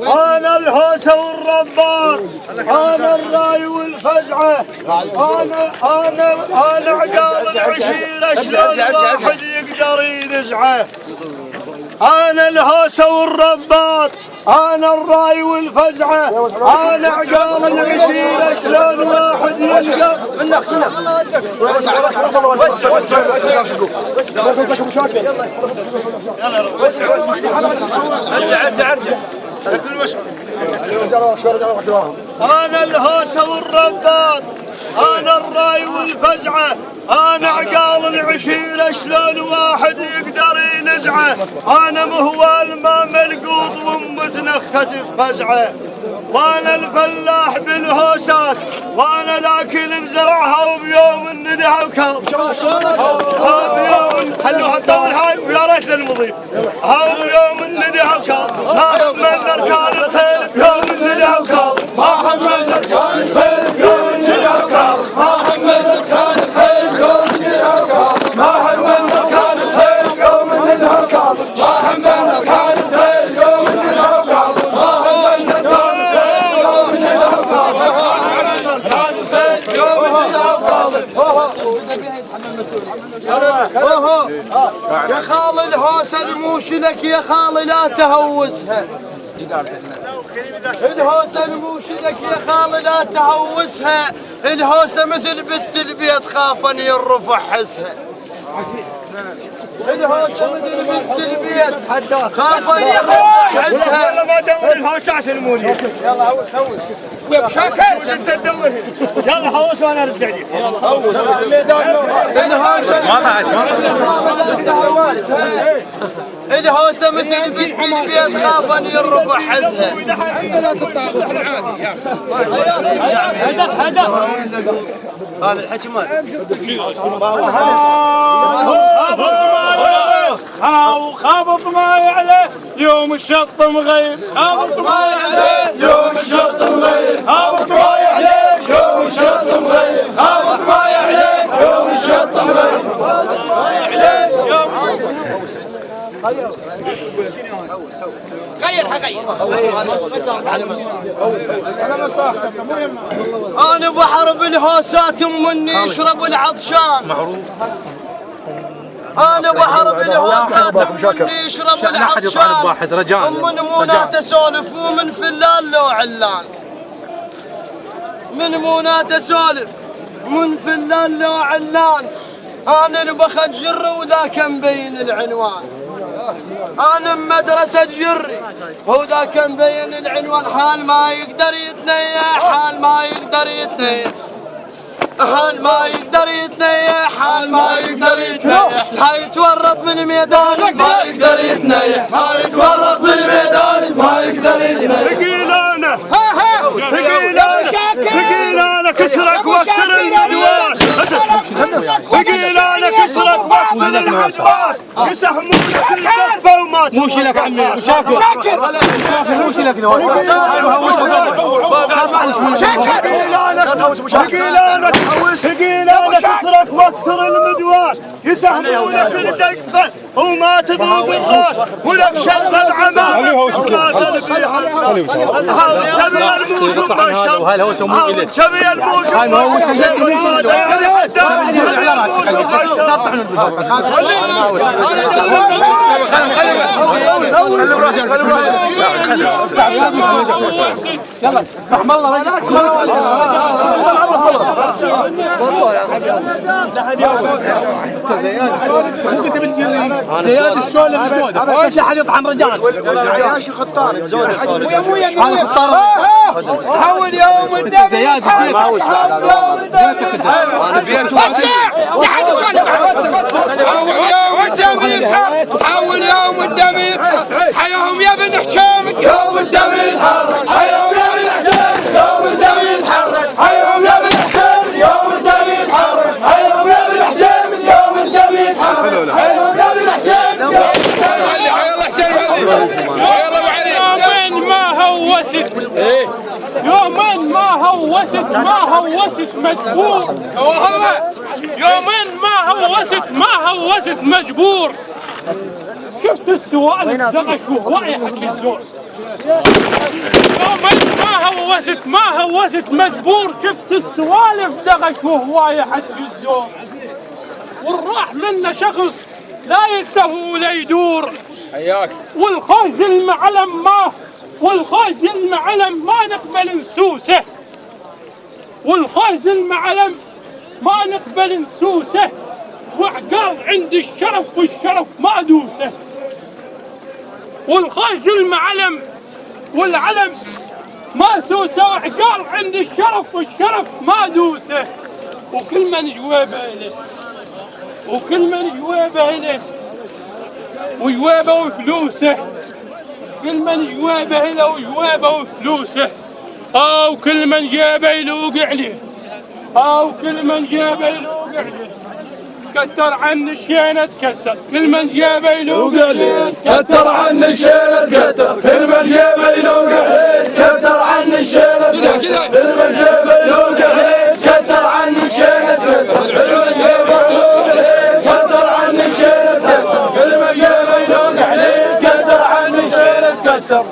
أنا الهوسة والرباط، أنا الراي والفزعة، أنا عقال العشيرة شلون واحد يقدر ينزعه. أنا الهوسة والرباط، أنا الراي والفزعة، أنا عقال العشيرة شلون واحد يقدر. أنا الهوسة والرباط، أنا الراي والفزعة، أنا عقال العشيرة شلون واحد يقدر ينزعه. أنا مهوال ما ملقوط ومتنخت فزعه، وأنا الفلاح بالهوسات، وأنا لكن مزرعها وبيوم الندها وكرب. بيوم خلوها تطول هاي ويا ريت للمضيف. بيوم الندها وكرب، ما هم من أركان الخيل بيوم الندها وكرب، ما هم من أركان الخيل بيوم الندها وكرب، ما هم من أركان الخيل بيوم الندها وكرب، ما هم من أركان الخيل بيوم الندها وكرب، ما هم من أركان الخيل بيوم الندها وكرب، ما هم من أركان الخيل بيوم الندها وكرب، يا خال الهوسة الموش لك يا خال لا تهوسها. الهوسة الموش لك يا خال لا تهوسها. الهوسة مثل بنت البيت خاف ان يرفع حسها. الهوسة مثل بنت البيت خاف ان يرفع حسها. يلا ما دور الهوسة عشان الموجي. يلا هوس هوس ويا شاكر انت تدور. يلا هوس وانا ارجع لك. هوس الهوسة مثل بنت البيت خاف ان يرفع حسها. هذا الحكي مال خابط ما عليه يوم الشط مغيب، خابط ما عليه يوم الشط مغيب، خابط ما عليه يوم الشط مغيب، خابط ما عليه يوم الشط مغيب، خابط ما عليه يوم أنا بحر بالهوسات مني يشرب العطشان. أنا بحر بالهوسات مني يشرب العطشان. من مونات أسولف ومن فلان لو علان. من مونات أسولف من فلان لو علان. أنا البخت جر وذاك مبين العنوان. أنا مدرسة جري وذاك مبين العنوان. حال ما يقدر يتنيح، حال ما يقدر يتنيح، حال ما يقدر يتنيح، حال ما يقدر يتنيح. لا يتورط من ميدان ما يقدر يتنيح، ما يتورط من ميدان ما يقدر يتنيح. ثقيل أنا ثقيل أنا ثقيل أنا كسرك واكسر المدواش. ثقيل أنا كسرك واكسر المدواش. يسحمونك الكفة وما مو شيلك عمي شاكر مو شيلك ثقيل أنا ثقيل أنا كسرك واكسر المدواش. يسحمونك الكفة وما تذوق الراس، ولك شرب العمامة وما تلبيها النار. شبي الموش وما شرب، شبي الموش وما شرب. يلا رحم الله زياد السولف ايش احد يطحن رجال يا شيخ خطار هذا خطار حول يوم الدم زياد حول يوم الدم حياهم يا بن حشام يوم الدم يتحرك. حياهم يا بن حشام يوم الدم يتحرك. حياهم يا بن حشام يوم الدم يتحرك. حياهم يا بن حشام يوم الدم يتحرك. حياهم يا بن حشام يوم يومين ما هوست يومين ما هوست مجبور. يومين ما هوست مجبور. شفت السوالف دغش وهو يحكي الزور. يوم ما هوست مدبور، شفت السوالف دغش وهو يحكي الزور. والراح منا شخص لا يلتهو ولا يدور. حياك. والخوز المعلم ما نقبل نسوسه. والخوز المعلم ما نقبل نسوسه. وعقال عند الشرف والشرف ما دوسه. والخوز المعلم والعلم ما سوسه. وعقال عند الشرف والشرف ما دوسه. وكل من جوابه له وجوابه وفلوسه. كل من جوابه له وجوابه وفلوسه. وكل من جابه يلوق عليه. وكل من جابه يلوق عليه. كتر عن الشينة تكتر. كل من جابه يلوق عليه. كتر عن الشينة تكتر. كل من جابه يلوق عليه. كتر عن الشينة تكتر. كل من جابه يلوق عليه. كتر عن الشينة تكتر. كل من جابه يلوق عليه. كتر عن الشينة تكتر. كل من جابه يلوق عليه. كتر عن الشينة تكتر.